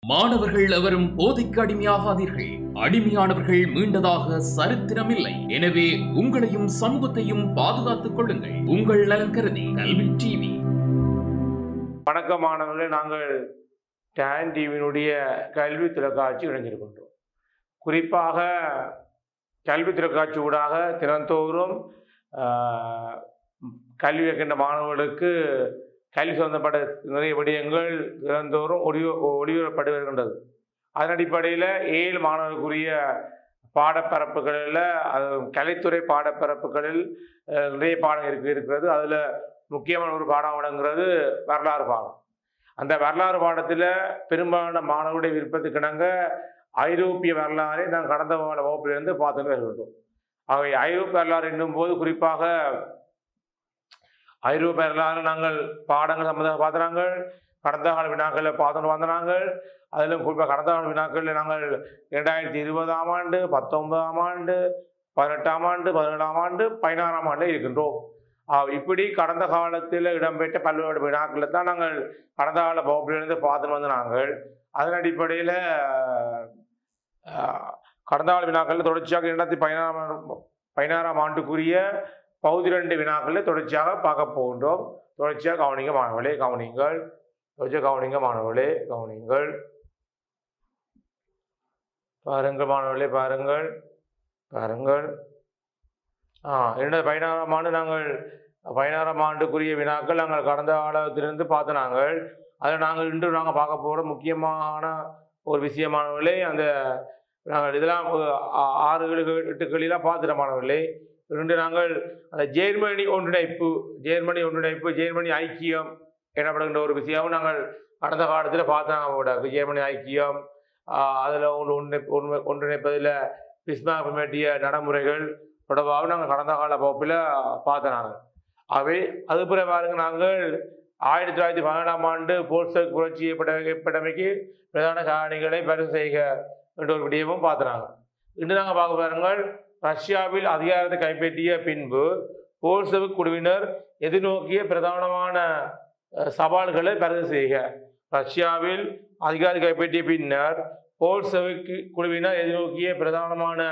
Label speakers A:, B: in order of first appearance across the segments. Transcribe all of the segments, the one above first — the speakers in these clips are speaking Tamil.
A: மாணவர்கள் எவரும் போதைக்கு அடிமையாகாதீர்கள். அடிமையானவர்கள் மீண்டதாக சரித்திரமில்லை. எனவே உங்களையும் சமூகத்தையும் பாதுகாத்துக் கொள்ளுங்கள். உங்கள் நலன் கருதி கல்வி டிவி.
B: வணக்கம் மாணவர்களே, நாங்கள் டான் டிவியினுடைய கல்வி தொலைக்காட்சி இணைஞ்சிருக்கின்றோம். குறிப்பாக கல்வி தொலைக்காட்சி ஊடாக தினந்தோறும் கல்வி வைக்கின்ற மாணவர்களுக்கு கல்வி சம்பந்தப்பட்ட நிறைய விடயங்கள் தினந்தோறும் ஒளிபரப்பட்டு வருகின்றது. அதன் அடிப்படையில் 7 மாணவர்களுக்குரிய பாடப்பரப்புகளில் கலைத்துறை பாடப்பரப்புகளில் நிறைய பாடம் இருக்கிறது. அதில் முக்கியமான ஒரு பாடம் வழங்குறது வரலாறு பாடம். அந்த வரலாறு பாடத்தில் பெரும்பாலான மாணவர்களுடைய விருப்பத்துக்கிணங்க ஐரோப்பிய வரலாறை நாங்கள் கடந்த வகுப்பிலிருந்து பார்த்துட்டு வருகின்றோம். ஆகவே ஐரோப்பிய வரலாறு என்னும் போது குறிப்பாக ஐரோப்பிய வரலாறு நாங்கள் பாடங்கள் சம்பந்தமாக பார்த்துறாங்க. கடந்த கால வினாக்களில் பார்த்துட்டு வந்தாங்க. அதிலும் குறிப்பாக கடந்த கால வினாக்களில் நாங்கள் 2020ஆம் ஆண்டு, 19ஆம் ஆண்டு, 18ஆம் ஆண்டு, 17ஆம் ஆண்டு, 16ஆம் ஆண்டு இருக்கின்றோம். இப்படி கடந்த காலத்தில் இடம்பெற்ற பல்வேறு வினாக்களை தான் நாங்கள் கடந்த கால வகுப்பிலிருந்து பார்த்துட்டு வந்து நாங்கள் அதன் அடிப்படையில் கடந்த கால வினாக்களில் தொடர்ச்சியாக 2016ஆம் ஆண்டுக்குரிய பகுதி 2 வினாக்களில் தொடர்ச்சியாக பார்க்க போகின்றோம். தொடர்ச்சியாக கவனிங்க மாணவர்களே, கவனிங்கள். தொடர்ச்சியாக கவனிங்க மாணவர்களே, கவனிங்கள். பாருங்கள் மாணவர்களே, பாருங்கள் பாருங்கள். 2016ஆம் ஆண்டு நாங்கள் 16ஆம் ஆண்டுக்குரிய வினாக்கள் நாங்கள் கடந்த காலத்திலிருந்து பார்த்து நாங்கள் அதில் நாங்கள் இன்று நாங்கள் பார்க்க போகிற முக்கியமான ஒரு விஷயமானவர்களே, அந்த நாங்கள் இதெல்லாம் 6, 7, 8 கேள்வியெல்லாம் பார்த்துட்ட மாணவர்களே. இன்று நாங்கள் அந்த ஜெர்மனி ஒன்றிணைப்பு, ஜெர்மனி ஐக்கியம் எனப்படுகின்ற ஒரு விஷயம் நாங்கள் கடந்த காலத்தில் பார்த்தாங்க. ஜெர்மனி ஐக்கியம், அதில் ஒன்றிணைப்பதில் பிஸ்மார்க் மேட்டிய நடைமுறைகள் தொடர்பாக நாங்கள் கடந்த கால வகுப்பில் பார்த்தனாங்க. அவை அது பிறகு பாருங்க, நாங்கள் 1917ஆம் ஆண்டு போல்செக் புரட்சி ஏற்பட்டமைக்கு பிரதான காரணிகளை பரிசு செய்க என்ற ஒரு விடயமும் பார்த்தனாங்க. இன்று நாங்கள் பார்க்க பாருங்கள், ரஷ்யாவில் அதிகாரத்தை கைப்பற்றிய பின்பு போல்செவிக் குழுவினர் எதிர்நோக்கிய பிரதானமான சவால்களை பரிசு செய்க. ரஷ்யாவில் அதிகாரத்தை கைப்பற்றிய பின்னர் போல்செவிக் குழுவினர் எதிர்நோக்கிய பிரதானமான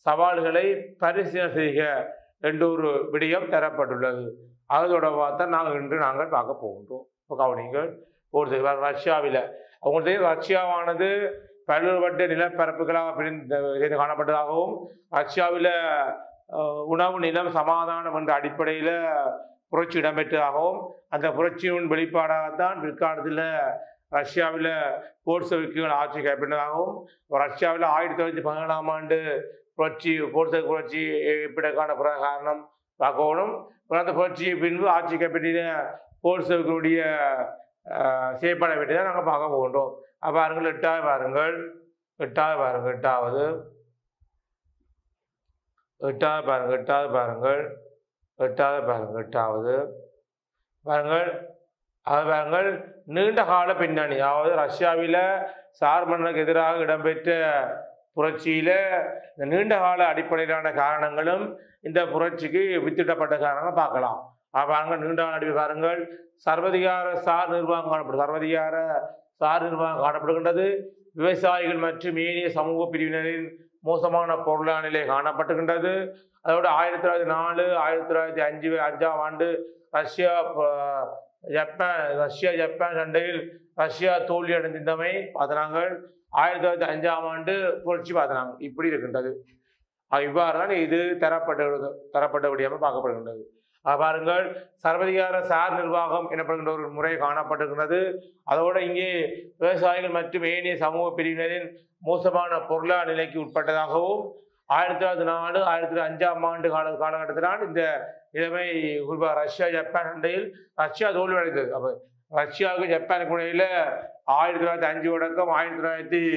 B: சவால்களை பரிசீலனை செய்க என்ற ஒரு விடயம் தரப்பட்டுள்ளது. அது தொடர்பாக தான் நாங்கள் பார்க்க போகின்றோம். இப்போ கவனிங்கள். ரஷ்யாவில் அவங்களுக்கு ரஷ்யாவானது பல்வேறுபட்ட நிலப்பரப்புகளாக பிரிந்து காணப்பட்டதாகவும் ரஷ்யாவில் உணவு, நிலம், சமாதானம் என்ற அடிப்படையில் புரட்சி இடம்பெற்றதாகவும் அந்த புரட்சியின் வெளிப்பாடாகத்தான் பிற்காலத்தில் ரஷ்யாவில் போல்செவிக்குகள் ஆட்சி கைப்பற்றதாகவும் ரஷ்யாவில் 1917ஆம் ஆண்டு போல்செவிக் புரட்சி ஏற்பட்டதற்கான காரணம் பார்க்கணும். அந்த புரட்சியை பின்பு ஆட்சி கைப்பற்றின போல்செவிக்குடைய செயற்பாடை பற்றி தான் நாங்கள் பார்க்க போகின்றோம். பாருங்கள், 8வது பாருங்கள், 8வது பாருங்கள், 8வது பாருங்கள், 8வது பாருங்கள், 8வது பாருங்கள், 8வது பாருங்கள். அது பாருங்கள், நீண்ட கால பின்னணி. அதாவது ரஷ்யாவில் சார் மன்னருக்கு எதிராக இடம்பெற்ற புரட்சியில இந்த நீண்ட கால அடிப்படையிலான காரணங்களும் இந்த புரட்சிக்கு வித்திடப்பட்ட காரணங்கள் பார்க்கலாம். பாருங்கள், நீண்ட கால அடிப்படை பாருங்கள். சர்வதிகார சார் நிர்வாகம் காணப்படுகின்றது. விவசாயிகள் மற்றும் ஏனைய சமூக பிரிவினரின் மோசமான பொருளாதார நிலை காணப்பட்டுகின்றது. அதோட 1904, 1905ஆம் ஆண்டு ரஷ்யா ஜப்பான் சண்டையில் ரஷ்யா தோல்வி அடைந்திருந்தமை பார்த்தனாங்க. 1905ஆம் ஆண்டு புரட்சி பார்த்தனாங்க. இப்படி இருக்கின்றது. இவ்வாறு தான் இது தரப்பட்ட விடயமாக பார்க்கப்படுகின்றது. பாருங்கள், சர்வதிகார சார் நிர்வாகம் எனப்படுகின்ற ஒரு முறை காணப்பட்டிருக்கிறது. அதோடு இங்கே விவசாயிகள் மற்றும் ஏனைய சமூக பிரிவினரின் மோசமான பொருளாதார நிலைக்கு உட்பட்டதாகவும் 1904, 1905ஆம் ஆண்டு காலகட்டத்தினால் இந்த நிலைமை குறிப்பாக ரஷ்யா ஜப்பான் சண்டையில் ரஷ்யா தோல்வி அடைந்தது. அப்போ ரஷ்யாவுக்கு ஜப்பானுக்கு இடையில 1905 தொடக்கம் 1904,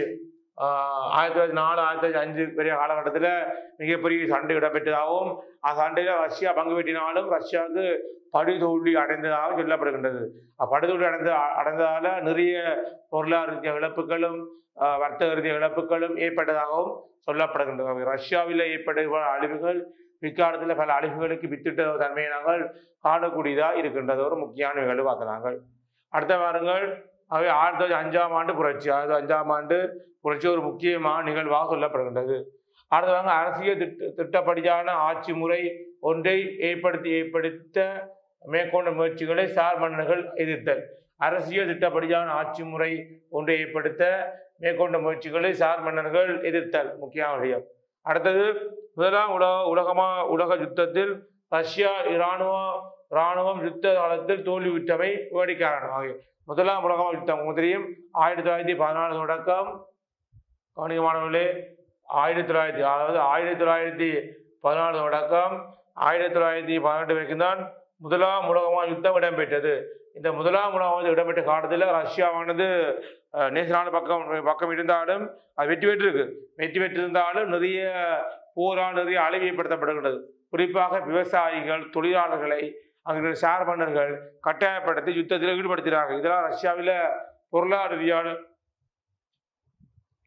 B: 1905 பெரிய காலகட்டத்தில் மிகப்பெரிய சண்டை இடம்பெற்றதாகவும் அந்த சண்டையில் ரஷ்யா பங்கு பெற்றினாலும் ரஷ்யாவுக்கு படுதோல்வி அடைந்ததாக சொல்லப்படுகின்றது. படுதோல்வி அடைந்ததால நிறைய பொருளாதார ரீதிய இழப்புகளும் வர்த்தக ரீதிய இழப்புகளும் ஏற்பட்டதாகவும் சொல்லப்படுகின்றது. ரஷ்யாவில் ஏற்பட்ட அழிவுகள் பிற்காலத்தில் பல அழிவுகளுக்கு வித்திட்ட தன்மையை நாங்கள் காணக்கூடியதாக இருக்கின்றது. ஒரு முக்கியமான நிகழ்வு பார்க்கிறாங்க. அடுத்த வாருங்கள், ஆகவே 1905ஆம் ஆண்டு புரட்சி 1905ஆம் ஆண்டு புரட்சி ஒரு முக்கியமான நிகழ்வாக சொல்லப்படுகின்றது. அடுத்தவங்க அரசியல் திட்டப்படியான ஆட்சி முறை ஒன்றை ஏற்படுத்த மேற்கொண்ட முயற்சிகளை சார் மன்னர்கள் எதிர்த்தல். அரசியல் திட்டப்படியான ஆட்சி முறை ஒன்றை ஏற்படுத்த மேற்கொண்ட முயற்சிகளை சார் மன்னர்கள் எதிர்த்தல் முக்கியமான விடயம். அடுத்தது முதலாம் உலக யுத்தத்தில் ரஷ்யா இராணுவம் யுத்த காலத்தில் தோல்வியுற்றமை வேடிக்கையானது. முதலாம் உலக யுத்தம் தெரியும் 1914 தொடக்கம் கவனிக்கமானவர்களே 1914 தொடக்கம் 1918 வரைக்கும் தான் முதலாம் உலக யுத்தம் இடம்பெற்றது. இந்த முதலாம் உலக இடம்பெற்ற காலத்தில் ரஷ்யாவானது நேசநாடு பக்கம் இருந்தாலும் அது வெற்றி பெற்றிருந்தாலும் நிறைய போரால் நிறைய அழிவு ஏற்படுத்தப்படுகின்றது. குறிப்பாக விவசாயிகள் தொழிலாளர்களை அங்கு சார் மன்னர்கள் கட்டாயப்படுத்தி யுத்தத்தில் ஈடுபடுத்தினார்கள். இதெல்லாம் ரஷ்யாவில் பொருளாதார ரீதியான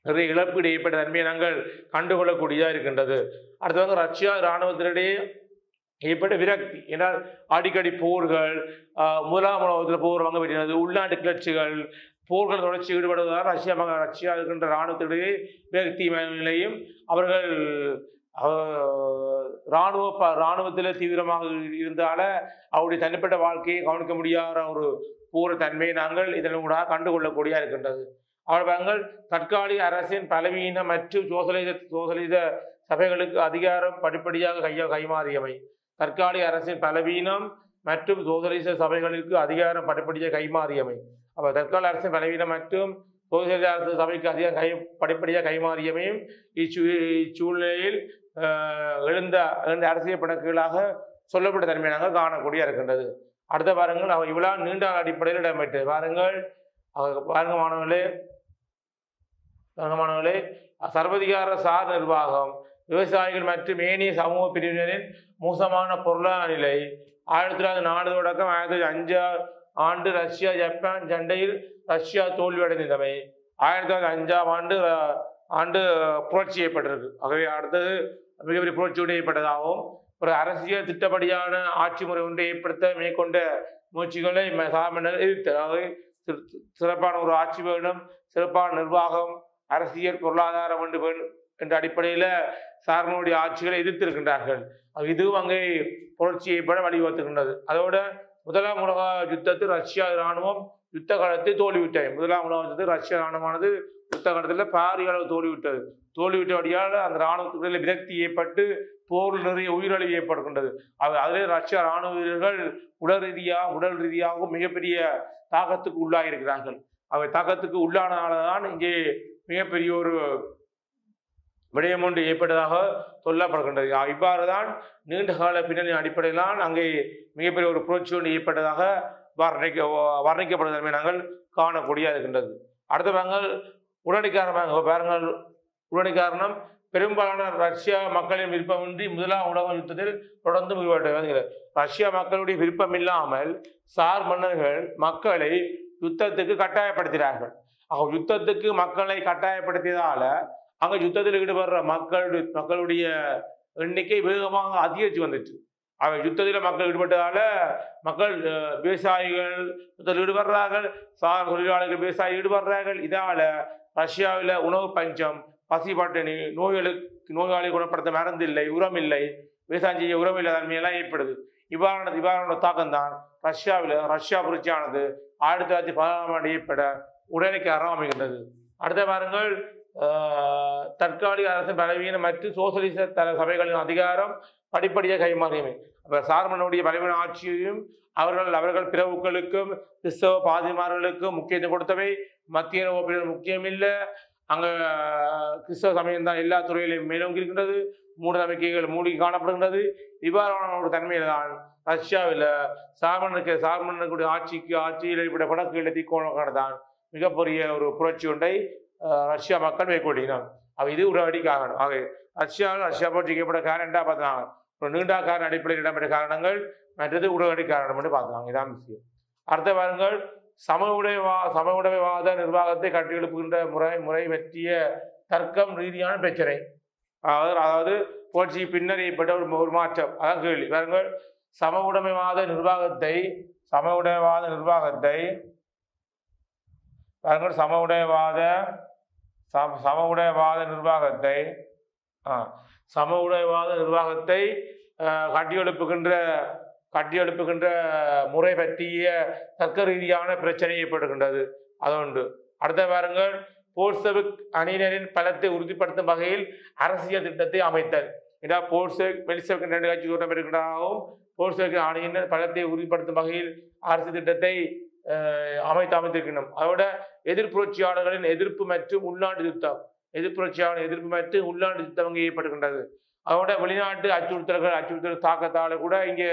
B: நிறைய இழப்பீடு ஏற்பட்ட தன்மையை நாங்கள் கண்டுகொள்ளக்கூடியதாக இருக்கின்றது. அடுத்தவங்க ரஷ்யா இராணுவத்தினிடையே ஏற்பட்ட விரக்தி, ஏன்னால் அடிக்கடி போர்கள், முதலாம் உலகத்தில் போர் வாங்க வேண்டியது, உள்நாட்டு கிளர்ச்சிகள், போர்கள் தொடர்ச்சி ஈடுபடுவதால் ரஷ்யா இருக்கின்ற இராணுவத்திடையே விரக்தி நிலையும் அவர்கள் இராணுவத்தில் தீவிரமாக இருந்தால அவருடைய தனிப்பட்ட வாழ்க்கையை கவனிக்க முடியாத ஒரு போர் தன்மையை நாங்கள் இதன் கூட கண்டுகொள்ளக்கூடிய இருக்கின்றது. அவர்கள் தற்காலிக அரசின் பலவீனம் மற்றும் சோசலிச சபைகளுக்கு அதிகாரம் படிப்படியாக கைமாறியமை. தற்காலிக அரசின் பலவீனம் மற்றும் சோசலிச சபைகளுக்கு அதிகாரம் படிப்படியாக கைமாறியமை. அப்போ தற்கால அரசின் பலவீனம் மற்றும் சோசலிச அரசு சபைக்கு படிப்படியாக கைமாறியமையும் இச்சூழ்நிலையில் எழுந்த அரசியல் பிணக்குகளாக சொல்லப்பட்ட தன்மையை நாங்கள் காணக்கூடிய இருக்கின்றது. அடுத்த பாருங்கள், இவ்வளவு நீண்ட அடிப்படையில் இடம்பெற்றது. பாருங்க மாணவர்களே, சர்வதிகார சார் நிர்வாகம், விவசாயிகள் மற்றும் ஏனைய சமூக பிரிவினரின் மோசமான பொருளாதார நிலை, 1904 தொடக்கம் 1905 ஆண்டு ரஷ்யா ஜப்பான் சண்டையில் ரஷ்யா தோல்வியடைந்தமை, 1905ஆம் ஆண்டு புரட்சி ஏற்பட்டிருக்கு. ஆகவே அடுத்தது மிகப்பெரிய புரட்சி ஏற்பட்டதாகவும் ஒரு அரசியல் திட்டப்படியான ஆட்சி முறை ஒன்றை ஏற்படுத்த மேற்கொண்ட முயற்சிகளை சாமன்னர் எதிர்த்தார். அதாவது சிறப்பான ஒரு ஆட்சி வேணும், சிறப்பான நிர்வாகம், அரசியல் பொருளாதாரம் என்ற அடிப்படையில் சார்மனுடைய ஆட்சிகளை எதிர்த்திருக்கின்றார்கள். இதுவும் அங்கே புரட்சி ஏற்பட வழிவகுத்துகின்றது. அதோட முதலாம் உலக யுத்தத்தில் ரஷ்யா இராணுவம் யுத்த காலத்தில் தோல்விவிட்டது. முதலாம் உலக யுத்தத்தில் ரஷ்யா இராணுவமானது யுத்த காலத்தில் பாரிய அளவு தோல்விவிட்டபடியால் அந்த இராணுவத்துக்குள்ள விரக்தி ஏற்பட்டு போரில் நிறைய உயிரிழவு ஏற்படுகின்றது. அதிலே ரஷ்யா இராணுவ வீரர்கள் உடல் ரீதியாகவும் மிகப்பெரிய தாக்கத்துக்கு உள்ளாகியிருக்கிறார்கள். அவை தாக்கத்துக்கு உள்ளானதால்தான் இங்கே மிகப்பெரிய ஒரு விடயம் ஒன்று ஏற்பட்டதாக சொல்லப்படுகின்றது. இவ்வாறு தான் நீண்ட கால பின்னணி அடிப்படையில்தான் அங்கே மிகப்பெரிய ஒரு புரட்சி ஒன்று ஏற்பட்டதாக வர்ணிக்கப்படுவதை நாங்கள் காணக்கூடிய இருக்கின்றது. அடுத்த உடனடி காரணம் பெரும்பாலான ரஷ்யா மக்களின் விருப்பமின்றி முதலாம் உலக யுத்தத்தில் தொடர்ந்து ஈடுபட்டு ரஷ்யா மக்களுடைய விருப்பம் இல்லாமல் சார் மன்னர்கள் மக்களை யுத்தத்துக்கு கட்டாயப்படுத்தினார்கள். யுத்தத்துக்கு மக்களை கட்டாயப்படுத்தியதால அங்க யுத்தத்தில் ஈடுபடுற மக்களுடைய எண்ணிக்கை வேகமாக அதிகரித்து வந்துச்சு. யுத்தத்தில் மக்கள் ஈடுபட்டதால மக்கள் விவசாயிகள் யுத்தத்தில் ஈடுபடுறார்கள், சார் தொழிலாளர்கள் விவசாயி ஈடுபடுறார்கள். இதால ரஷ்யாவில் உணவு பஞ்சம், பசி பட்டினி, நோயாளி குணப்படுத்த மருந்து இல்லை, உரம் இல்லை, விவசாயம் செய்ய உரம் இல்லை தன்மையெல்லாம் ஏற்படுது. இவ்வாறான தாக்கம் தான் ரஷ்யா புரட்சியானது 1914ஆம் ஆண்டு ஏற்பட உடனடிக்கு அமைகின்றது. அடுத்த பாருங்கள், தற்காலிக அரசின் பலவீனம் மற்றும் சோசலிச சபைகளின் அதிகாரம் படிப்படியாக கைமாறியமை. சார்மனுடைய பலவீன ஆட்சியையும் அவர்கள் பிறவுகளுக்கும் கிறிஸ்தவ பாதிமார்களுக்கும் முக்கியத்துவம் கொடுத்தவை. மத்திய ஐரோப்பியர்கள் முக்கியம் இல்லை, அங்க கிறிஸ்தவ சமயம் தான் எல்லா துறையிலையும் மேலோங்கி இருக்கின்றது, மூட நம்பிக்கைகள் மூழ்கி காணப்படுகின்றது. இவ்வாறான ஒரு தன்மையில தான் ரஷ்யாவில் சார்மனுடைய ஆட்சியில் ஏற்பட்ட படக்குகளை தீக்கோணக்கானதான் மிகப்பெரிய ஒரு புரட்சி ஒன்றை ரஷ்யா மக்கள் மேற்கொள்ளினார். இது உடனடி காரணம். ரஷ்யா புரட்சிக்கு ஏற்பட்ட காரணம் என்ன பார்த்தாங்க, ஒரு நீண்ட காரண அடிப்படையில் இடம்பெற்ற காரணங்கள், மற்றது உடனடி காரணம் என்று பார்த்தாங்க. இதான் விஷயம். அடுத்த பாருங்கள், சமவுடைமைவாத நிர்வாகத்தை கட்டியெழுப்புகின்ற முறை பற்றிய தர்க்கம் ரீதியான பிரச்சனை. அதாவது புரட்சி பின்னர் ஏற்பட்ட ஒரு மாற்றம். அதான் கேள்வி. பாருங்கள், சமவுடைமைவாத நிர்வாகத்தை பாருங்கள் சம உடையவாத நிர்வாகத்தை கட்டியெழுப்புகின்ற முறை பற்றிய தர்க்க ரீதியான பிரச்சனை ஏற்படுகின்றது. அதொன்று. அடுத்த பாருங்கள், போல்செவிக் அணியினரின் பலத்தை உறுதிப்படுத்தும் வகையில் அரசியல் திட்டத்தை அமைத்தல். பெல்செவிக் 2 கட்சி கூட்டம் இருக்கின்றதாகவும் போல்செவிக் அணியினர் பலத்தை உறுதிப்படுத்தும் வகையில் அரசு திட்டத்தை அமைத்திருக்கின்றோம். அதோட எதிர்ப்புரட்சியாளர்களின் எதிர்ப்பு மற்றும் உள்நாட்டு யுத்தம் அங்கே ஏற்படுகின்றது. அதோட வெளிநாட்டு அச்சுறுத்தல் தாக்கத்தால கூட இங்கே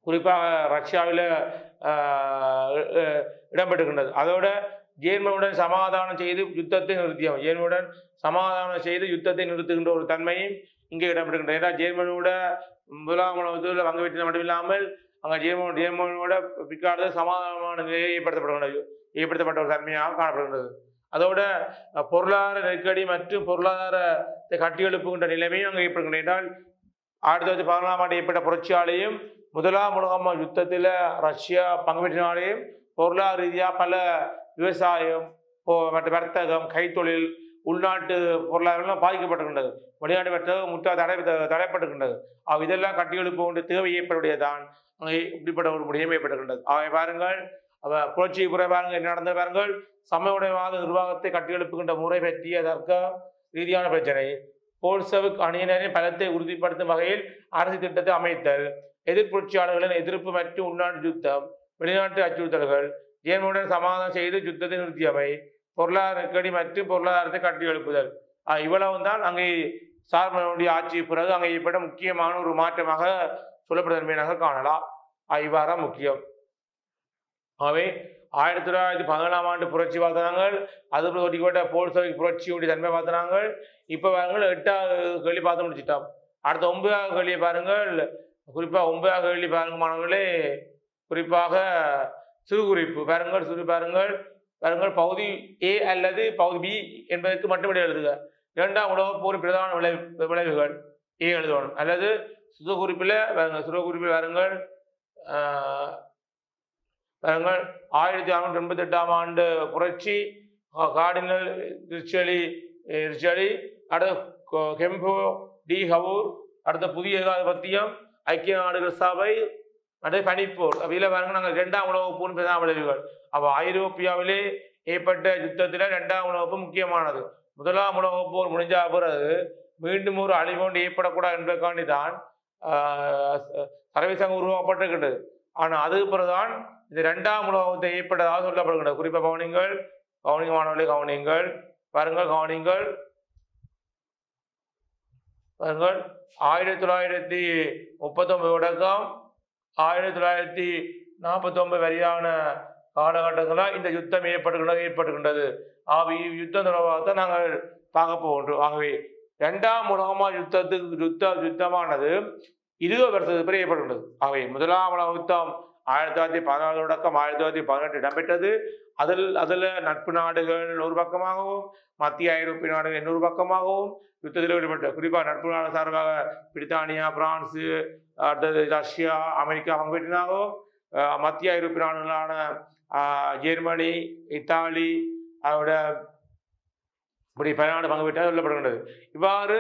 B: குறிப்பாக ரஷ்யாவில் இடம்பெற்றுகின்றது. அதோட ஜேர்மனுடன் சமாதானம் செய்து யுத்தத்தை நிறுத்துகின்ற ஒரு தன்மையும் இங்கே இடம்பெறுகின்றது. ஏன்னா ஜேர்மனோட முதலாம் உலகத்தில் பங்கு பெற்றது மட்டும் இல்லாமல் அங்கே ஜேர்மனோட பிற்காலத்து சமாதானமான நிலையை ஏற்படுத்தப்பட்ட ஒரு தன்மையாக காணப்படுகின்றது. அதோட பொருளாதார நெருக்கடி மற்றும் பொருளாதாரத்தை கட்டியெழுப்புகின்ற நிலைமையும் அங்கே ஏற்படுகின்றது. என்றால் 1914ஆம் ஆண்டு ஏற்பட்ட புரட்சியாலேயும் முதலாம் உலக யுத்தத்தில் ரஷ்யா பங்கு பெற்றினாலேயும் பொருளாதார ரீதியாக பல விவசாயம் மற்றும் வர்த்தகம், கைத்தொழில், உள்நாட்டு பொருளாதாரம் பாதிக்கப்பட்டிருக்கின்றது. வெளிநாட்டு வர்த்தகம் தடைப்பட்டிருக்கின்றது. இதெல்லாம் கட்டியெழுப்ப வேண்டிய தேவை ஏற்படுவதுதான் அங்கே இப்படிப்பட்ட ஒரு முடியும் ஏற்பட்டிருக்கின்றது. பாருங்கள், புரட்சி பாருங்கள் என்ன நடந்த பாருங்கள், சமய நிர்வாகத்தை கட்டியெழுப்புகின்ற முறை பற்றிய தர்க்க ரீதியான பிரச்சனை, போல்செவிக் அணியினரின் பலத்தை உறுதிப்படுத்தும் வகையில் அரசு திட்டத்தை அமைத்தல், எதிர்ப்புரட்சியாளர்களின் எதிர்ப்பு மற்றும் உள்நாட்டு யுத்தம், வெளிநாட்டு அச்சுறுத்தல்கள், ஜேர்மனுடன் சமாதானம் செய்து யுத்தத்தை நிறுத்தியவை, பொருளாதார நெருக்கடி மற்றும் பொருளாதாரத்தை கட்டியெழுப்புதல். இவ்வளவு தான் அங்கே சார்பனுடைய ஆட்சி பிறகு அங்கே ஏற்பட்ட முக்கியமான ஒரு மாற்றமாக சொல்லப்படுவதன்மையாக காணலாம். இவ்வாறு முக்கியம். ஆகவே 1917ஆம் ஆண்டு புரட்சி பார்த்தனாங்கள், அது ஒட்டிக்கொண்ட போல்செவிக் புரட்சியுடைய தன்மை பார்த்தனாங்கள். இப்போ பாருங்கள் 8வது கேள்வி பார்த்து முடிச்சிட்டோம். அடுத்த 9வது கேள்வியை பாருங்கள். குறிப்பாக 9வது கேள்வி பாருங்க மாணவர்களே, குறிப்பாக சிறுகுறிப்பு பாருங்கள். பகுதி A அல்லது பகுதி B என்பதற்கு மட்டும் எழுதுக. 2ஆம் உலகப் போரின் பிரதான விளைவுகள் A எழுதணும். அல்லது சிறுகுறிப்பில் பாருங்கள் 1688ஆம் ஆண்டு புரட்சி, கார்டினல் ரிச்சலி, அடுத்த கெம்போ டி ஹவூர், அடுத்த புதிய ஏகாதிபத்தியம், ஐக்கிய நாடுகள் சபை, அடுத்து பனிப்போர். இதில் பாருங்க நாங்கள் 2ஆம் உலகப் போரின் பிரதான விளைவுகள். ஐரோப்பியாவிலே ஏற்பட்ட யுத்தத்தில் 2ஆம் உலகப் முக்கியமானது. முதலாம் உலகப் போர் முடிஞ்ச பிறகு மீண்டும் ஒரு அழிவு ஏற்படக்கூடாது என்பதற்காண்டி தான் சர்வதேச உருவாக்கப்பட்டிருக்கின்றது. ஆனால் அதுக்கு பிறகுதான் இந்த 2ஆம் உலகத்தை ஏற்பட்டதாக சொல்லப்படுகின்றது. குறிப்பாக கவனிங்கள் மாணவர்களே, கவனிங்கள் 1939 தொடக்கம் 1949 வரையான காலகட்டங்களாக இந்த யுத்தம் ஏற்பட்டுகின்றது. யுத்தம் தொடர்பாகத்தான் நாங்கள் பார்க்க போகின்றோம். ஆகவே 2ஆம் உலக யுத்தமானது 20 வருஷத்துக்கு பிறகு ஏற்படுகின்றது. ஆகவே முதலாம் உலக யுத்தம் 1914 தொடக்கம் 1918 இடம்பெற்றது. அதில் நட்பு நாடுகள் ஒரு பக்கமாகவும் மத்திய ஐரோப்பிய நாடுகள் இன்னொரு பக்கமாகவும் யுத்தத்தில் ஈடுபட்ட, குறிப்பாக நட்பு நாடு சார்பாக பிரித்தானியா, பிரான்சு, அடுத்தது ரஷ்யா, அமெரிக்கா பங்கு பெற்றினாகவும், மத்திய ஐரோப்பிய நாடுகளான ஜெர்மனி, இத்தாலி, அதோட இப்படி பல நாடு பங்கு பெற்றால் சொல்லப்படுகின்றது. இவ்வாறு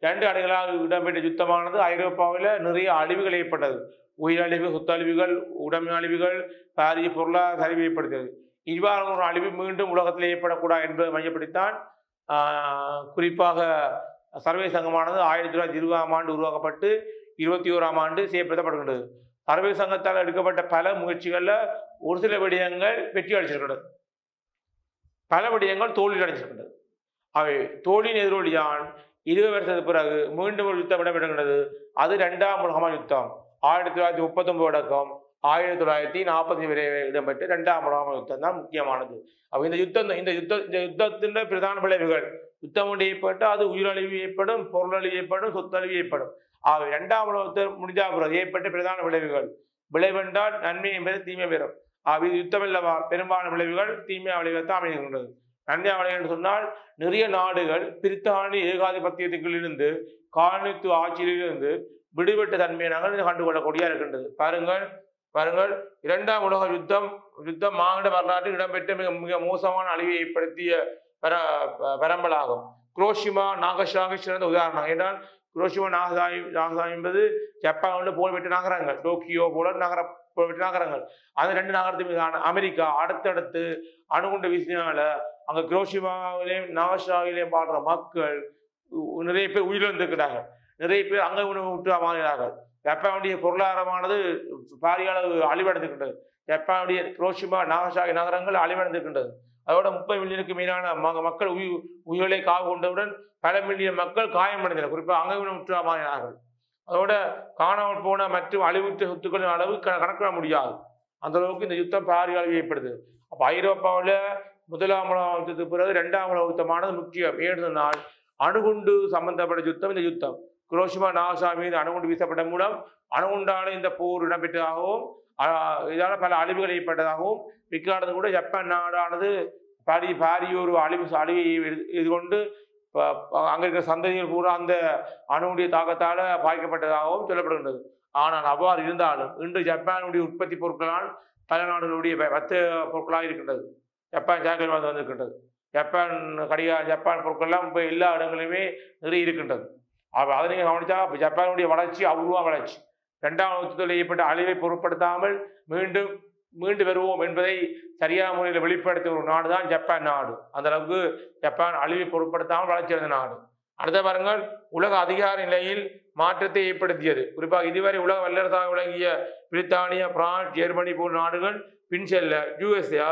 B: 2 நாடுகளாக இடம்பெற்ற யுத்தமானது ஐரோப்பாவில் நிறைய அழிவுகள் ஏற்பட்டது. உயிரழிவு, சொத்தழிவுகள், உடைமை அழிவுகள், பாரிய பொருளாதார சரிவு ஏற்படுத்தியது. இவ்வாறு ஒரு அழிவு மீண்டும் உலகத்தில் ஏற்படக்கூடாது என்பதை மையப்படுத்தித்தான் குறிப்பாக சர்வதேச சங்கமானது 1920ஆம் ஆண்டு உருவாக்கப்பட்டு 21ஆம் ஆண்டு செயல்படுத்தப்படுகின்றது. சர்வதேச சங்கத்தால் எடுக்கப்பட்ட பல முயற்சிகளில் ஒரு சில விடயங்கள் வெற்றி அளிச்சிருக்கின்றது, பல விடயங்கள் தோல்வி அடைஞ்சிருக்கின்றது. அவை தோல்வியின் எதிரொலியான் 20 வருஷத்துக்கு பிறகு மீண்டும் ஒரு யுத்தம் இடம்பெறுகின்றது. அது 2ஆம் உலக யுத்தம் 1939 தொடக்கம் 1940 வரை இடம்பெற்ற 2ஆம் உலக யுத்தம் தான் முக்கியமானது. இந்த யுத்தத்தின் பிரதான விளைவுகள், யுத்தம் ஒன்று ஏற்பட்டால் அது உயிரழிவு ஏற்படும், பொருளழிவு ஏற்படும், சொத்தழிவு ஏற்படும். 2ஆம் உலகத்தை முடிஞ்சா பிறகு ஏற்பட்ட பிரதான விளைவென்றால் நன்மை என்பது தீமை பெறும். யுத்தம் இல்லவா பெரும்பாலான விளைவுகள் தீமை விளைவைத்தான் அமைகின்றது. நன்மை விளைவு என்று சொன்னால் நிறைய நாடுகள் பிரித்தானிய ஏகாதிபத்தியத்துக்களிலிருந்து, காலனித்துவ ஆட்சியிலிருந்து விடுபட்ட தன்மையை நாங்கள் கண்டுகொள்ளக்கூடிய இருக்கின்றது. பாருங்கள், பாருங்கள், இரண்டாம் உலக யுத்தம் மாநில வரலாற்றில் இடம்பெற்ற மிக மிக மோசமான அழிவை ஏற்படுத்திய பரம்பலாகும். குரோஷிமா நாகசாகி சிறந்த உதாரணம். என்றால் குரோஷிமா நாகசாகி என்பது ஜப்பானில் புகழ்பெற்ற நகரங்கள், டோக்கியோ போல புகழ்பெற்ற நகரங்கள். அந்த 2 நகரத்து மீதான அமெரிக்கா அடுத்தடுத்து அணுகுண்டு வீசினால அங்க குரோஷிமாவிலேயும் நாகசாகிலையும் வாழ்ற மக்கள் நிறைய பேர் உயிரிழந்திருக்கிறார்கள். நிறைய பேர் அங்க உணவு விட்டு மாறினார்கள். ஜப்பானுடைய பொருளாதாரமானது பாரிய அளவு அழிவடைந்திருக்கின்றது. ஜப்பானுடைய குரோஷிமா நாகசாகி நகரங்கள் அழிவடைந்திருக்கின்றது. அதோட 30 மில்லியனுக்கு மீதான மக்கள் உயிர்களை காவு கொண்டவுடன் பல மில்லியன் மக்கள் காயமடைந்தனர். குறிப்பாக அங்க உணவு மாறினார்கள். அதோட காணாமல் போன மற்றும் அழிவுற்ற சொத்துக்களின் அளவு கணக்கிட முடியாது. அந்த அளவுக்கு இந்த யுத்தம் பாரிய அளவு ஏற்படுது. அப்ப ஐரோப்பாவில் முதலாம் உலக யுத்தத்துக்கு பிறகு 2ஆம் உலக யுத்தமானது முக்கியம். ஏனென்றால் அணுகுண்டு சம்பந்தப்பட்ட யுத்தம் இந்த யுத்தம். குரோஷிமா நாகசாகி மீது அணுகுண்டு வீசப்பட்ட மூலம் அணுகுண்டால இந்த போர் இடம்பெற்றதாகவும் இதால பல அழிவுகள் ஏற்பட்டதாகவும் பிற்காலத்தில் கூட ஜப்பான் நாடானது பாரிய ஒரு அழிவை எதிர்கொண்டு அங்க இருக்கிற சந்ததிகள் பூரா அந்த அணுகுடைய தாக்கத்தால பாதிக்கப்பட்டதாகவும் சொல்லப்படுகின்றது. ஆனால் அவ்வாறு இருந்தாலும் இன்று ஜப்பானுடைய உற்பத்தி பொருட்களால் பல நாடுகளுடைய வர்த்தக பொருட்களாக இருக்கின்றது. ஜப்பான் சாக்லேட் வந்திருக்கின்றது. ஜப்பான் பொருட்கள்லாம் இப்போ எல்லா இடங்களிலுமே நிறைய இருக்கின்றது. அதை நீங்கள் கவனிச்சா ஜப்பானுடைய வளர்ச்சி அவ்வளவா வளர்ச்சி. 2ஆம் யுத்தத்தில் ஏற்பட்ட அழிவை பொருட்படுத்தாமல் மீண்டு வருவோம் என்பதை சரியான முறையில் வெளிப்படுத்திய ஒரு நாடு தான் ஜப்பான் நாடு. அந்த அளவுக்கு ஜப்பான் அழிவை பொருட்படுத்தாமல் வளர்ச்சி அடைந்த நாடு. அடுத்த பாருங்கள், உலக அதிகார நிலையில் மாற்றத்தை ஏற்படுத்தியது. குறிப்பாக இதுவரை உலக வல்லரசாக விளங்கிய பிரித்தானியா, பிரான்ஸ், ஜெர்மனி போன்ற நாடுகள் பின் செல்ல USA,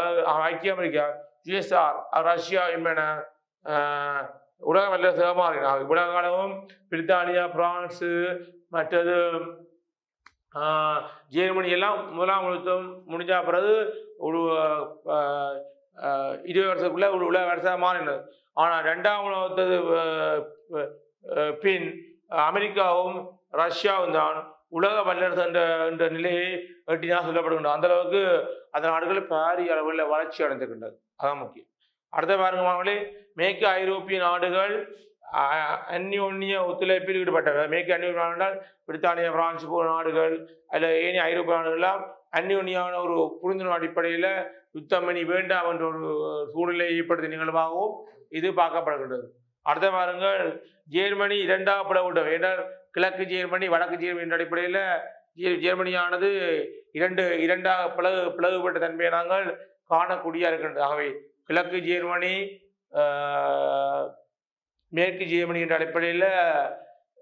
B: ஐக்கிய அமெரிக்கா, USSR, ரஷ்யா என்பன உலக வல்லரசாக மாறினார். உலக அளவும் பிரித்தானியா, பிரான்ஸு, மற்றது ஜெர்மனி எல்லாம் முதலாம் யுத்தம் முடிஞ்ச பிறகு ஒரு 20 வருஷத்துக்குள்ள ஒரு உலக வல்லரசாக மாறினது. ஆனால் 2ஆம் உலகத்து பின் அமெரிக்காவும் ரஷ்யாவும் தான் உலக வல்லரசு என்ற நிலையை எட்டினா சொல்லப்படுகின்றது. அந்த அளவுக்கு அந்த நாடுகள் பாரிய அளவில் வளர்ச்சி அடைந்திருக்கின்றது. அதான் முக்கியம். அடுத்த பாருங்களே, மேற்கு ஐரோப்பிய நாடுகள் அந்யோன்ய ஒத்துழைப்பில் ஈடுபட்டவை. மேற்கு அந்யோன்ய நாடுகள் பிரித்தானியா, பிரான்ஸ் போன்ற நாடுகள் அதில் ஏனைய ஐரோப்பிய நாடுகள்லாம் அந்யோன்யான ஒரு புரிந்துணர்வு அடிப்படையில் யுத்தம் பண்ணி வேண்டாம் என்ற ஒரு சூழ்நிலை ஏற்படுத்திய நிகழ்வாகவும் இது பார்க்கப்படுகின்றது. அடுத்த பாருங்கள், ஜெர்மனி 2ஆம் பிளவுடன் என்றால் கிழக்கு ஜெர்மனி வடக்கு ஜெர்மனி என்ற அடிப்படையில் ஜெர்மனியானது இரண்டாக பிளவுபட்ட தன்மையை நாங்கள் காணக்கூடிய இருக்கின்றது. ஆகவே கிழக்கு ஜெர்மனி மேற்கு ஜெர்மனி என்ற அடிப்படையில்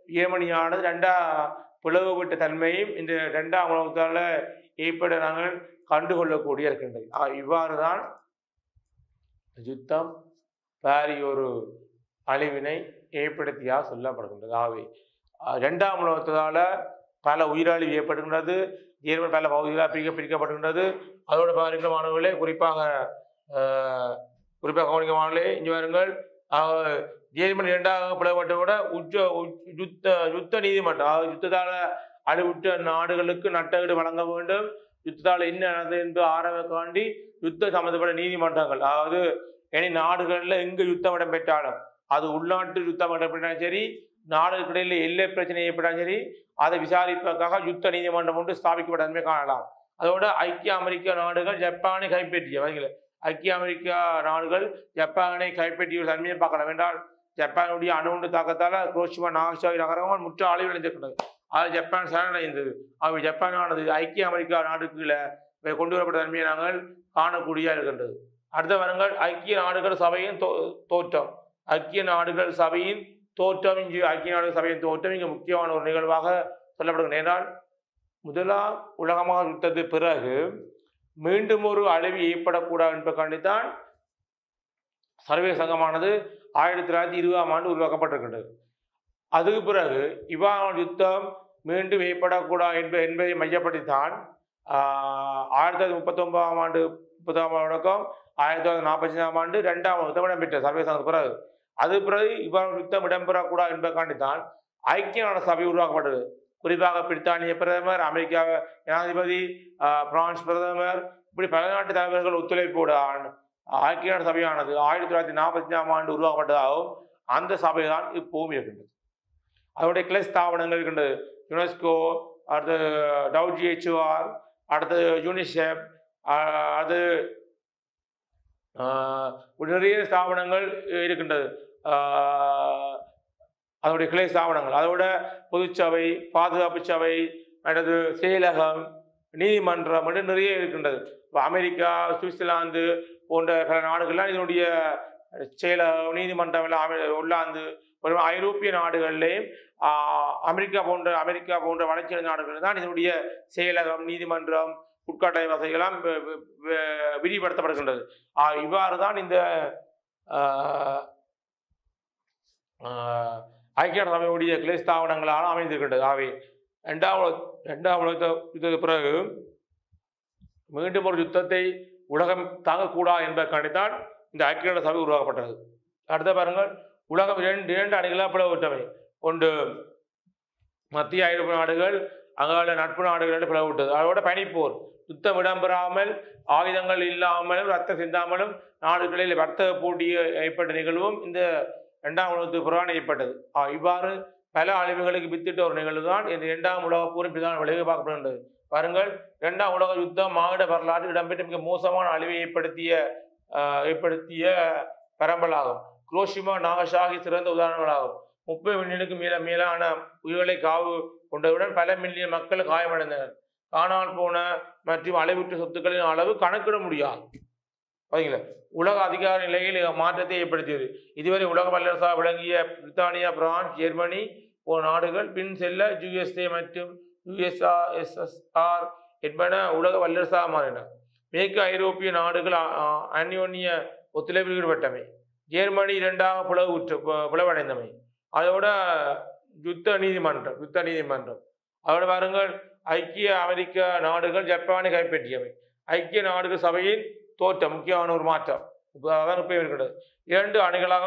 B: ஜெர்மனியானது 2ஆக பிளவுபட்ட தன்மையும் இந்த 2ஆம் உலகத்தால் ஏற்பட நாங்கள் கண்டுகொள்ளக்கூடிய இருக்கின்றது. இவ்வாறு தான் யுத்தம் பாரிய ஒரு அழிவினை ஏற்படுத்தியாக சொல்லப்படுகின்றது. ஆகவே 2ஆம் உலகத்தால் பல உயிரழிவு ஏற்படுகின்றது. ஜெர்மனி பல பகுதிகளாக பிரிக்கப்படுகின்றது. அதோட பாருங்கள் மாணவர்களே, குறிப்பாக கவனிக்கமானே இங்கே வாருங்கள், ஜெர்மனி 2ஆக பிளவுபட்ட கூட யுத்த நீதிமன்றம், யுத்தத்தால் அழிவுற்ற நாடுகளுக்கு நட்டஈடு வழங்க வேண்டும், யுத்தத்தால் என்ன நடந்தது என்று ஆராய்வதற்காண்டி யுத்த சம்பந்தப்பட்ட நீதிமன்றங்கள், அதாவது இனி நாடுகளில் எங்கு யுத்தம் இடம்பெற்றாலும், அது உள்நாட்டு யுத்தம் இடம்பெற்றாலும் சரி, நாடுகளுக்கு இடையில் எல்லை பிரச்சனை ஏற்பட்டாலும் சரி, அதை விசாரிப்பதற்காக யுத்த நீதிமன்றம் ஒன்று ஸ்தாபிக்கப்பட்ட தன்மை காணலாம். அதோட ஐக்கிய அமெரிக்க நாடுகள் ஜப்பானை கைப்பற்றிய ஐக்கிய அமெரிக்கா நாடுகள் ஜப்பானை கைப்பற்றிய ஒரு தன்மையை பார்க்கலாம். என்றால் ஜப்பானுடைய அணுகுண்டு தாக்கத்தால் குரோஷிமா நாகசாகி நகரங்கள் முற்ற அழிவடைந்திருக்கிறது. அது ஜப்பான் சரணடைந்தது. அவை ஜப்பானானது ஐக்கிய அமெரிக்கா நாடுகளை கொண்டு வரப்பட்ட தன்மையை நாங்கள் காணக்கூடிய இருக்கின்றது. அடுத்த வருங்கள், ஐக்கிய நாடுகள் சபையின் தோற்றம். ஐக்கிய நாடுகள் சபையின் தோற்றம் இங்கு முக்கியமான ஒரு நிகழ்வாக சொல்லப்படுகிறது. என்றால் முதலாம் உலகமாக யுத்தத்துக்கு பிறகு மீண்டும் ஒரு அழிவு ஏற்படக்கூடாது என்பதற்காண்டித்தான் சர்வதேச சங்கமானது 1920ஆம் ஆண்டு உருவாக்கப்பட்டிருக்கின்றது. அதுக்கு பிறகு இவ்வாறான யுத்தம் மீண்டும் ஏற்படக்கூடாது என்பதை மையப்படுத்தித்தான் 1939ஆம் ஆண்டு 30ஆம் தொடக்கம் 1945ஆம் ஆண்டு 2ஆம் யுத்தம் இடம்பெற்ற சர்வதேச சங்கத்துக்கு பிறகு. அது பிறகு இவ்வாறு யுத்தம் இடம்பெறக்கூடாது என்பதற்காண்டித்தான் ஐக்கிய நாடு சபை உருவாக்கப்பட்டது. குறிப்பாக பிரித்தானிய பிரதமர், அமெரிக்கா ஜனாதிபதி, பிரான்ஸ் பிரதமர், இப்படி பல நாட்டு தலைவர்கள் ஒத்துழைப்போடு ஐக்கிய நாடு சபையானது 1945ஆம் ஆண்டு உருவாக்கப்பட்டதாகவும் அந்த சபை தான் இப்போவும் இருக்கின்றது. அதனுடைய கிளை ஸ்தாபனங்கள் இருக்கின்றது. யுனெஸ்கோ, அடுத்து WHO, அடுத்தது யூனிசெஃப், அது நிறைய ஸ்தாபனங்கள் இருக்கின்றது. அதனுடைய கிளை ஸ்தாபனங்கள், அதோட பொதுச்சபை, பாதுகாப்பு சபை, அடுத்தது செயலகம், நீதிமன்றம் என்று நிறைய இருக்கின்றது. இப்போ அமெரிக்கா, சுவிட்சர்லாந்து போன்ற பல நாடுகள்லாம் இதனுடைய செயலகம், நீதிமன்றம் எல்லாம் உள்ளாந்து ஐரோப்பிய நாடுகளிலேயும் அமெரிக்கா போன்ற வளர்ச்சி நாடுகளில் தான் இதனுடைய செயலகம், நீதிமன்றம், உட்கட்டளை வசதிகளாம் விரிவுபடுத்தப்படுகின்றது. இவ்வாறு தான் இந்த ஐக்கிய நாடு சபையுடைய கிளை ஸ்தாபனங்களால் அமைந்திருக்கின்றது. ஆகவே இரண்டாம் உலக யுத்தத்துக்கு பிறகு மீண்டும் ஒரு யுத்தத்தை உலகம் தாங்கக்கூடாது என்பதற்காண்டித்தான் இந்த ஐக்கிய நாடு சபை உருவாக்கப்பட்டது. அடுத்த பாருங்கள், உலகம் இரண்டு அணிகளாக பிளவுவிட்டவை. ஒன்று மத்திய ஐரோப்பிய நாடுகள், அங்கால நட்பு நாடுகள் என்று பிளவுவிட்டது. அதோட பனிப்போர், யுத்தம் இடம்பெறாமல், ஆயுதங்கள் இல்லாமலும், ரத்தம் சிந்தாமலும் நாடுகளில் வர்த்தக போட்டி ஏற்பட்ட நிகழ்வும் இந்த இரண்டாம் உலகத்துக்கு பிறகு ஏற்பட்டது. இவ்வாறு பல அழிவுகளுக்கு வித்திட்ட ஒரு நிகழ்வு தான் இந்த இரண்டாம் உலக போரின் பிரதான விளைவு பார்க்கப்படுகின்றது. பாருங்கள், இரண்டாம் உலக யுத்தம் மானிட வரலாற்றில் இடம்பெற்ற மிக மோசமான அழிவை ஏற்படுத்திய பரம்பலாகும். குரோஷிமா, நாகசாகி சிறந்த உதாரணங்களாகும். 30 மில்லியனுக்கு மேலான உயிர்களை காவு கொண்டவுடன் பல மில்லியன் மக்கள் காயமடைந்தனர். காணாமல் போன மற்றும் அழிவுற்ற சொத்துக்களின் அளவு கணக்கிட முடியாது. பார்த்தீங்களா, உலக அதிகார நிலையில் மாற்றத்தை ஏற்படுத்தியது. இதுவரை உலக வல்லரசாக விளங்கிய பிரித்தானியா, பிரான்ஸ், ஜெர்மனி போன்ற நாடுகள் பின் செல்ல USA மற்றும் USSR என்பன உலக வல்லரசாக மாறின. மேற்கு ஐரோப்பிய நாடுகள் அந்யோன்ய ஒத்துழைப்பில் ஈடுபட்டமை. ஜெர்மனி இரண்டாக பிளவடைந்தமை. அதோட யுத்த நீதிமன்றம். அதோட பாருங்கள், ஐக்கிய அமெரிக்க நாடுகள் ஜப்பானை கைப்பற்றியவை. ஐக்கிய நாடுகள் சபையின் தோற்றம் முக்கியமான ஒரு மாற்றம். அதான் இப்போ இருக்கிறது. 2 அணிகளாக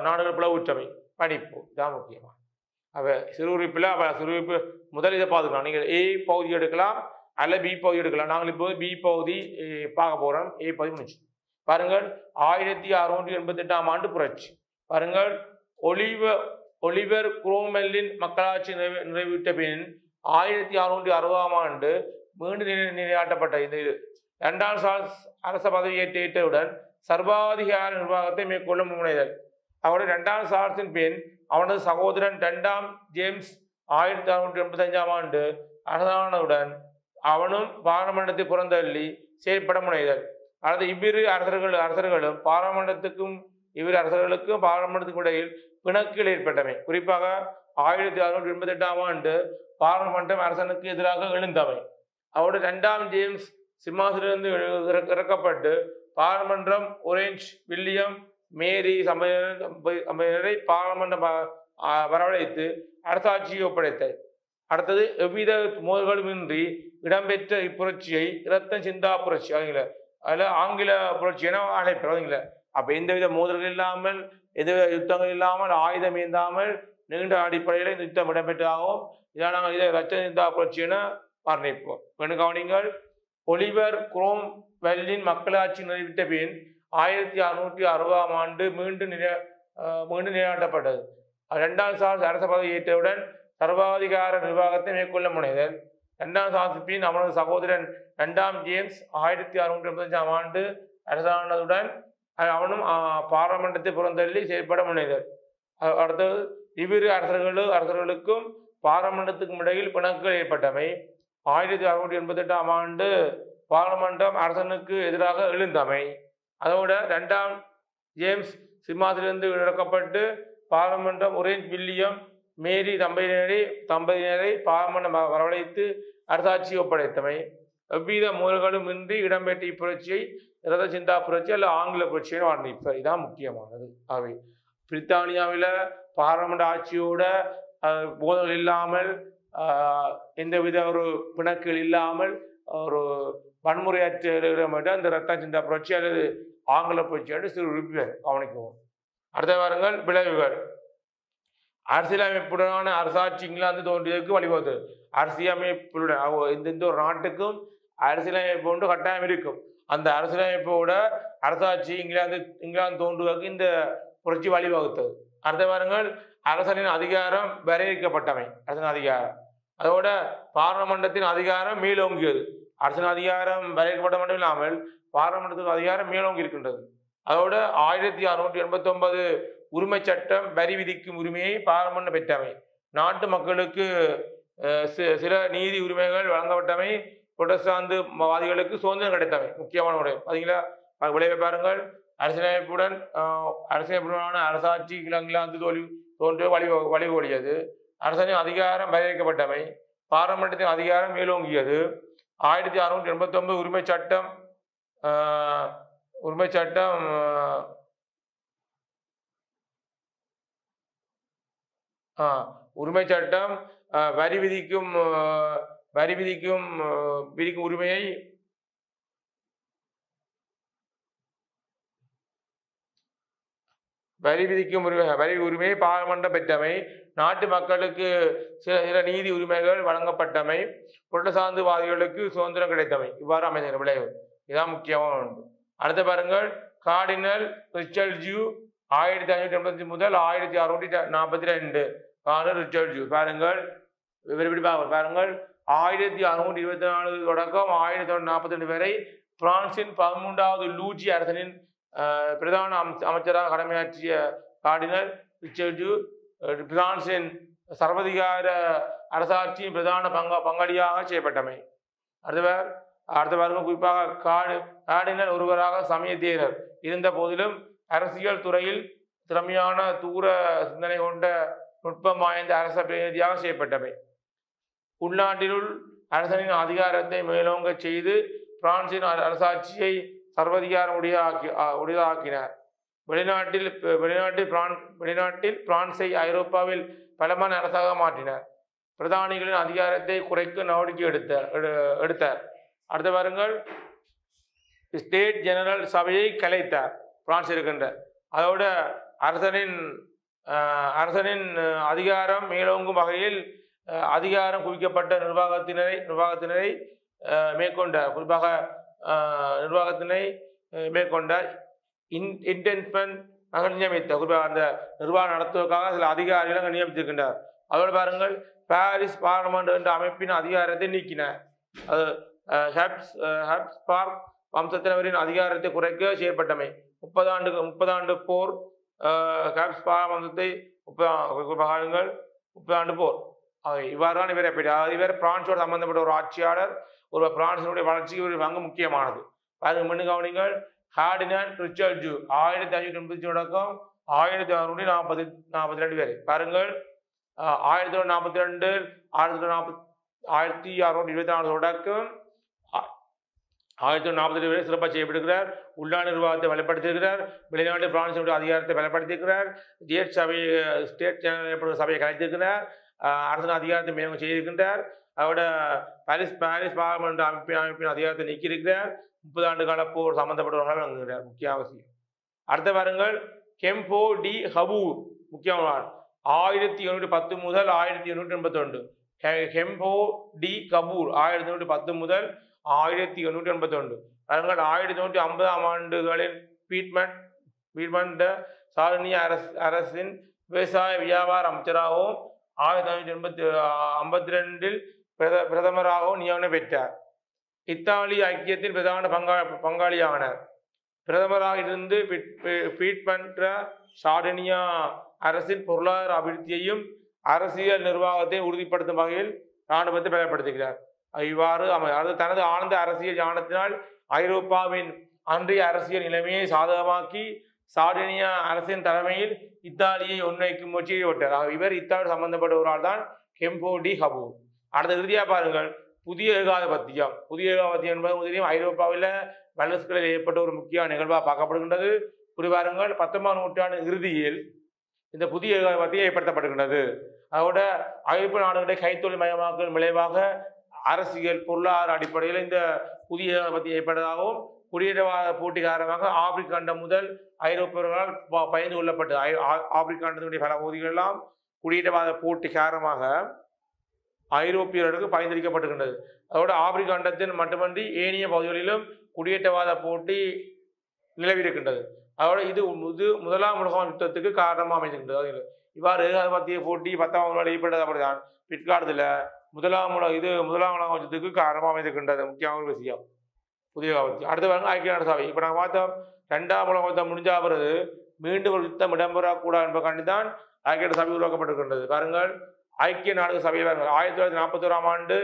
B: நாடுகள் பிளவுற்றவை. பணிப்பு தான் முக்கியமாக. சிறுவிப்பில் சிறுவிப்பு முதல் இதை பார்த்துக்கலாம். நீங்கள் A பகுதி எடுக்கலாம் அல்ல B பகுதி எடுக்கலாம். நாங்கள் இப்போது B பகுதி பார்க்க போகிறோம். A பகுதி முடிச்சு பாருங்கள். 1688ஆம் ஆண்டு புரட்சி. பாருங்கள், ஒலிவர் குரோமெல்லின் மக்களாட்சி நிறைவேற்ற பின் 1660ஆம் ஆண்டு மீண்டும் நிலையாட்டப்பட்ட இந்த இரண்டாம் சார்ல்ஸ் அரச பதவியேற்றவுடன் சர்வாதிகார நிர்வாகத்தை மேற்கொள்ள முனைதல். அவருடைய இரண்டாம் சார்ல்ஸின் பின் அவனது சகோதரன் 2ஆம் ஜேம்ஸ் 1685ஆம் ஆண்டு அரசானவுடன் அவனும் பாராளுமன்றத்தை புறந்தள்ளி செயல்பட முனைதல். அல்லது இவ்விரு அரசர்களும் பாராளுமன்றத்துக்கும் பாராளுமன்றத்துக்கும் இடையில் பிணக்குகள் ஏற்பட்டமை. குறிப்பாக 1688ஆம் ஆண்டு பாராளுமன்றம் அரசனுக்கு எதிராக எழுந்தவை. அவருடைய 2ஆம் ஜேம்ஸ் சிம்மாசனிலிருந்து இறக்கப்பட்டு பாராளுமன்றம் ஒரேஞ்ச் வில்லியம் மேரி சம்பையினரை பாராளுமன்றம் வரவழைத்து அரசாட்சியை ஒப்படைத்தது. அடுத்தது, எவ்வித மோதல்களுமின்றி இடம்பெற்ற இப்புரட்சியை இரத்தம் சிந்தா புரட்சி, அதில் ஆங்கில புரட்சி என அழைப்பீங்களா. அப்போ எந்தவித மோதல்கள் இல்லாமல், எந்தவித யுத்தங்கள் இல்லாமல், ஆயுதம் ஏந்தாமல் நீண்ட அடிப்படையில் இந்த யுத்தம் இடம்பெற்றதாகவும் இதை நாங்கள் இதை இரத்த சிந்தா புரட்சி என வர்ணிப்போம். கவனிங்கள், ஒலிவர் குரோம்வெல்லின் மக்களாட்சி நிறைவேற்ற பின் 1660ஆம் ஆண்டு மீண்டும் நிலைநாட்டப்பட்டது. 2ஆம் சார்ல்ஸ் அரச பதவி ஏற்றவுடன் சர்வாதிகார நிர்வாகத்தை மேற்கொள்ள முனைதல். 2ஆம் சார்ல்ஸ் பின் அவனது சகோதரன் 2ஆம் ஜேம்ஸ் 1685ஆம் ஆண்டு அரசானதுடன் அவனும் பாராளுமன்றத்தை புறந்தள்ளி செயல்பட முனைதல். அடுத்தது, இவ்விரு அரசர்களுக்கும் பாராளுமன்றத்துக்கும் இடையில் பிணக்குகள் ஏற்பட்டமை. 1688ஆம் ஆண்டு பாராளுமன்றம் அரசனுக்கு எதிராக எழுந்தமை. அதோட 2ஆம் ஜேம்ஸ் சிம்மாசனிலிருந்து இறக்கப்பட்டு பாராளுமன்றம் ஒரேஞ்ச் வில்லியம் மேரி தம்பதியினரை பாராளுமன்றம் வரவழைத்து அரசாட்சியை ஒப்படைத்தமை. எவ்வித மோதல்களும் இன்றி இடம்பெற்ற இப்புரட்சியை இரத சிந்தா புரட்சி அல்ல ஆங்கில புரட்சியை வர்ணிப்பர். இதான் முக்கியமானது. அவை பிரித்தானியாவில் பாராளுமன்ற ஆட்சியோட மோதல்கள் இல்லாமல், எந்தவித ஒரு பிணக்குகள் இல்லாமல், ஒரு வன்முறையற்ற அந்த இரத்த சிந்தா புரட்சி அல்லது ஆங்கில புரட்சி என்று சிறு உறுப்பினர் கவனிக்கவும். அடுத்த வாரங்கள் விளைவுகள். அரசியலமைப்புடனான அரசாட்சி இங்கிலாந்து தோன்றியதற்கு வழிவகுத்தது. அரசியலமைப்புடன் இந்த ஒரு நாட்டுக்கும் அரசியலமைப்பு ஒன்று கட்டாயம் இருக்கும். அந்த அரசியலமைப்போட அரசாட்சி இங்கிலாந்து தோன்றுவதற்கு இந்த புரட்சி வழிவகுத்தது. அடுத்த வாரங்கள் அரசனின் அதிகாரம் வரையறுக்கப்பட்டமை. அரசன் அதிகாரம் அதோட பாராளுமன்றத்தின் அதிகாரம் மேலோங்கியது. அரசின் அதிகாரம் வரையறுக்கப்பட்ட மட்டும் இல்லாமல் பாராளுமன்றத்தின் அதிகாரம் மேலோங்கி இருக்கின்றது. அதோட 1689 உரிமை சட்டம் வரி விதிக்கும் உரிமையை பாராளுமன்றம் பெற்றமை. நாட்டு மக்களுக்கு சில நீதி உரிமைகள் வழங்கப்பட்டமை. புரட்டஸ்டாந்து வாதிகளுக்கு சுதந்திரம் கிடைத்தவை முக்கியமான விடயம். பார்த்தீங்களா, விளைவை பாருங்கள். அரசியலமைப்புடனான அரசாட்சி இங்கிலாந்து தோன்றிய வழிகோலியது. அரசின் அதிகாரம் வரையறுக்கப்பட்டமை. பாராளுமன்றத்தின் அதிகாரம் மேலோங்கியது. 1689 உரிமை சட்டம் வரி விதிக்கும் உரிமையை வரி உரிமையை பாராளுமன்றம் பெற்றமை. நாட்டு மக்களுக்கு சில நீதி உரிமைகள் வழங்கப்பட்டமை. புரட்டஸ்டாந்துவாதிகளுக்கு சுதந்திரம் கிடைத்தமை. இவ்வாறு அமைந்த விளைவு இதான் முக்கியமான ஒன்று. அடுத்த பாருங்கள், கார்டினல் ரிச்சர்ட் ஜூ 1585 முதல் 1642. கார்டினல் ரிச்சர்ட் ஜூ பாருங்கள், பாருங்கள் 1624 தொடக்கம் 1642 வரை பிரான்சின் 13வது லூஜி அரசனின் பிரதான அமைச்சராக கடமையாற்றிய கார்டினல் ரிச்சர்ட் ஜூ பிரான்சின் சர்வதிகார அரசாட்சியின் பிரதான பங்காளியாக செய்யப்பட்டமை. அடுத்த பாருங்க, குறிப்பாக கார்டினல் ஒருவராக சமய தேரர் இருந்த போதிலும் அரசியல் துறையில் திறமையான தூர சிந்தனை கொண்ட நுட்பம் வாய்ந்த அரச பிரதிநிதியாக செய்யப்பட்டவை. உள்நாட்டினுள் அரசனின் அதிகாரத்தை மேலோங்க செய்து பிரான்சின் அரசாட்சியை சர்வதிகாரம் உடையதாக்கினார். வெளிநாட்டில் பிரான்சை ஐரோப்பாவில் பலமான அரசாக மாற்றினார். பிரதானிகளின் அதிகாரத்தை குறைக்க நடவடிக்கை எடுத்தார். அடுத்த பாருங்கள், ஸ்டேட் ஜெனரல் சபையை கலைத்தார் பிரான்ஸ் இருக்கின்ற. அதோட அரசனின் அதிகாரம் மேலோங்கும் வகையில் அதிகாரம் குவிக்கப்பட்ட நிர்வாகத்தினரை மேற்கொண்டார். குறிப்பாக நிர்வாகத்தினை மேற்கொண்டார். இன்டென்மென்ட் நியமித்தார். குறிப்பாக அந்த நிர்வாகம் நடத்துவதற்காக சில அதிகாரிகளை நியமித்திருக்கின்றார். அதோடு பாருங்கள், பாரிஸ் பார்லமெண்ட் என்ற அமைப்பின் அதிகாரத்தை நீக்கினார். அது ஹாப்ஸ்பர்க் வம்சத்தினரின் அதிகாரத்தை குறைக்க செயற்பட்டமை. 30 ஆண்டு போர் ஹாப்ஸ்பர்க் வம்சத்தை 30 ஆண்டு போர். இவ்வாறுதான் இவர் பிரான்சோடு சம்பந்தப்பட்ட ஒரு ஆட்சியாளர். ஒரு பிரான்சினுடைய வளர்ச்சிக்கு ஒரு பங்கு முக்கியமானது. பாருங்க, கவனிங்கள். கார்டினல் ரிச்சர்ட் ஜூ 1580 தொடக்கம் 1642 வரை. பாருங்கள், 1642 1624 தொடக்கம் 1942 வரை சிறப்பாக செய்யப்படுகிறார். உள்நாட்டு நிர்வாகத்தை வலுப்படுத்தியிருக்கிறார். வெளிநாட்டு பிரான்சினுடைய அதிகாரத்தை பலப்படுத்தியிருக்கிறார். ஸ்டேட் சபையை கலைத்திருக்கிறார். அரசின் அதிகாரத்தை மேலும் செய்திருக்கின்றார். அதோட பாரிஸ் பார்லமெண்ட் அமைப்பின் அதிகாரத்தை நீக்கியிருக்கிறார். 30 ஆண்டு கால போர் சம்பந்தப்பட்டவர்களாக வழங்குகிறார். முக்கிய அவசியம். அடுத்த பாருங்கள், கெம்போ டி ஹபூர் முக்கியமான 1810 முதல் 1881. கெம்போ டி கபூர் 1810 முதல் 1881. பாருங்கள், 1850ஆம் ஆண்டுகளின் பீட்மண்ட் சார்னிய அரசின் விவசாய வியாபார அமைச்சராகவும் 1852 பிரதமராகவும் நியமனம் பெற்றார். இத்தாலி ஐக்கியத்தின் பிரதான பங்காளியானார். பிரதமராக இருந்து பீட்மண்ட் சார்னியா அரசின் பொருளாதார அபிவிருத்தியையும் அரசியல் நிர்வாகத்தை உறுதிப்படுத்தும் வகையில் இராணுவத்தை பலப்படுத்துகிறார். இவ்வாறு தனது ஆழ்ந்த அரசியல் ஞானத்தினால் ஐரோப்பாவின் அன்றைய அரசியல் நிலைமையை சாதகமாக்கி சார்டினியா அரசின் தலைமையில் இத்தாலியை ஒன்றைக்கும் முயற்சியை விட்டார். இவர் இத்தாலி சம்பந்தப்பட்ட ஒரு ஆள் தான் கெம்போ டி ஹபூர். அடுத்த இறுதியா பாருங்கள், புதிய ஏகாதிபத்தியம். புதிய ஏகாதிபத்தியம் என்பது முதலில் ஐரோப்பாவில் வல்லரசுகளில் ஏற்பட்ட ஒரு முக்கிய நிகழ்வாக பார்க்கப்படுகின்றது. குறிப்பாருங்கள், 19ஆம் நூற்றாண்டு இறுதியில் இந்த புதிய ஏகாதிபத்தியம் ஏற்படுத்தப்படுகின்றது. அதோட ஐரோப்பிய நாடுகளுடைய கைத்தொழில் மயமாக்கல் விளைவாக அரசியல் பொருளாதார அடிப்படையில் இந்த புதிய ஏகாதிபத்தியம் ஏற்பட்டதாகவும் குடியேற்றவாத போட்டி காரணமாக ஆப்பிரிக்க கண்டம் முதல் ஐரோப்பியர்களால் பயந்து கொள்ளப்பட்டது. ஆப்பிரிக்க கண்டத்தினுடைய பல பகுதிகள் எல்லாம் குடியேற்றவாத போட்டி காரணமாக ஐரோப்பியர்களுக்கு பயந்திருக்கப்பட்டிருக்கின்றது. அதோடு ஆப்பிரிக்க கண்டத்தின் மட்டுமன்றி ஏனைய பகுதிகளிலும் குடியேற்றவாத போட்டி நிலவிருக்கின்றது. அதோட இது முதலாம் உலக யுத்தத்துக்கு காரணமாக அமைந்திருக்கின்றது. இவ்வாறு ஏகாதிபத்திய போட்டி 10ஆம் நூற்றாண்டில் ஏற்பட்டது. அப்படிதான் பிற்காலத்தில் முதலாம் உலக யுத்தத்துக்கு காரணமாக அமைந்திருக்கின்றது. முக்கியமான ஒரு விஷயம் புதிய காலத்தில். அடுத்து பாருங்க ஐக்கிய நாடு சபை. இப்போ நாங்கள் பார்த்தோம் 2ஆம் உலக யுத்தம் முடிஞ்சா பிறகு மீண்டும் ஒரு யுத்தம் இடம்பெறக்கூடாது என்பதற்காண்டி தான் ஐக்கிய நாடு சபை உருவாக்கப்பட்டிருக்கின்றது. பாருங்கள் ஐக்கிய நாடு சபை பாருங்கள் 1941ஆம் ஆண்டு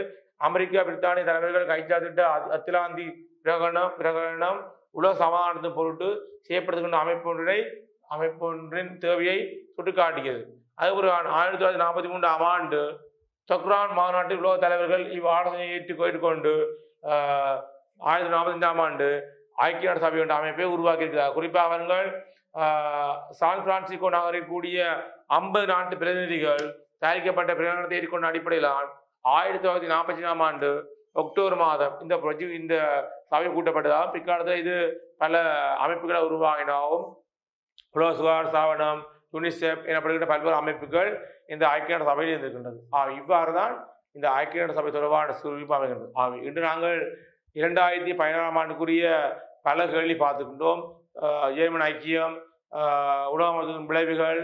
B: அமெரிக்கா பிரித்தானிய தலைவர்கள் கைச்சாத்திட்ட அத்திலாந்தி பிரகடனம் உலக சமாதானத்தின் பொருட்டு செய்யப்படுகின்ற அமைப்பொன்றின் தேவையை சுட்டிக்காட்டியது. அதுபோல 1943ஆம் ஆண்டு தொக்ரான் மாநாட்டில் உலக தலைவர்கள் இவ்வாலோசனையை ஏற்றுக்கொண்டு 1945ஆம் ஆண்டு ஐக்கிய நாடு சபை என்ற அமைப்பை உருவாக்கியிருக்கிறார். குறிப்பாக அவர்கள் சான் பிரான்சிஸ்கோ நகரில் கூடிய 50 நாட்டு பிரதிநிதிகள் தயாரிக்கப்பட்ட பிரகடனத்தை ஏற்கொண்ட அடிப்படையிலான 1944ஆம் ஆண்டு அக்டோபர் மாதம் இந்த சபை கூட்டப்பட்டதால் பிற்காலத்தில் இது பல அமைப்புகளை உருவாகினாவும் உலக சுகாதார ஸ்தாபனம் யுனிசெஃப் எனப்படுகின்ற பல்வேறு அமைப்புகள் இந்த ஐக்கிய நாடு சபையில் இருந்திருக்கின்றது. இவ்வாறு தான் இந்த ஐக்கிய நாடு சபை தொடர்பான சுருக்கமாக அமைகின்றது. இன்று நாங்கள் 2016ஆம் ஆண்டுக்குரிய பல கேள்வி பார்த்துக்கின்றோம். ஜெர்மன் ஐக்கியம், உலக விளைவுகள்,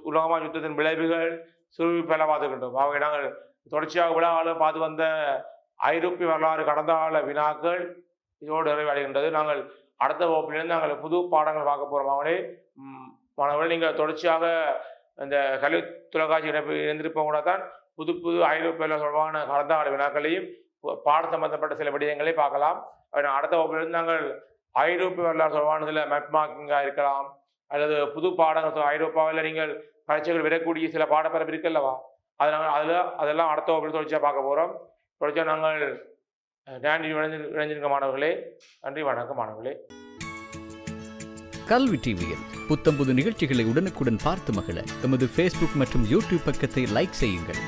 B: உலகமா யுத்தத்தின் விளைவுகள் சுருவி பல பார்த்துக்கின்றோம். ஆகவே நாங்கள் தொடர்ச்சியாக உலக பார்த்து வந்த ஐரோப்பிய வரலாறு கடந்த கால வினாக்கள் இதோடு நிறைவடைகின்றது. நாங்கள் அடுத்த வகுப்பிலிருந்து நாங்கள் புது பாடங்கள் பார்க்க போகிறோம். மாணவர்கள் நீங்கள் தொடர்ச்சியாக இந்த கல்வி தொலைக்காட்சி இருந்திருப்பவங்க கூட தான் புது ஐரோப்பிய தொடர்பான கடந்த கால வினாக்களையும் பாட சம்பந்தப்பட்ட சில விடயங்களை பார்க்கலாம். அடுத்த வகுப்பிலிருந்து நாங்கள் ஐரோப்பிய வரலாறு தொடர்பான சில மேப் மார்க்கிங்காக இருக்கலாம் அல்லது புது பாடங்கள் ஐரோப்பாவில் நீங்கள் பரீட்சைகள் விடக்கூடிய சில பாடப்பரப்பு இருக்குல்லவா, அதெல்லாம் அடுத்த வகுப்பில் தொடர்ச்சியாக பார்க்க போகிறோம். தொடர்ச்சியாக நாங்கள் இணைஞ்சிருக்க மாணவர்களே, நன்றி, வணக்கம் மாணவர்களே.
C: கல்வி டிவியில் புத்தம்புது நிகழ்ச்சிகளை உடனுக்குடன் பார்த்து மகிழ எமது Facebook மற்றும் YouTube பக்கத்தை லைக் செய்யுங்கள்.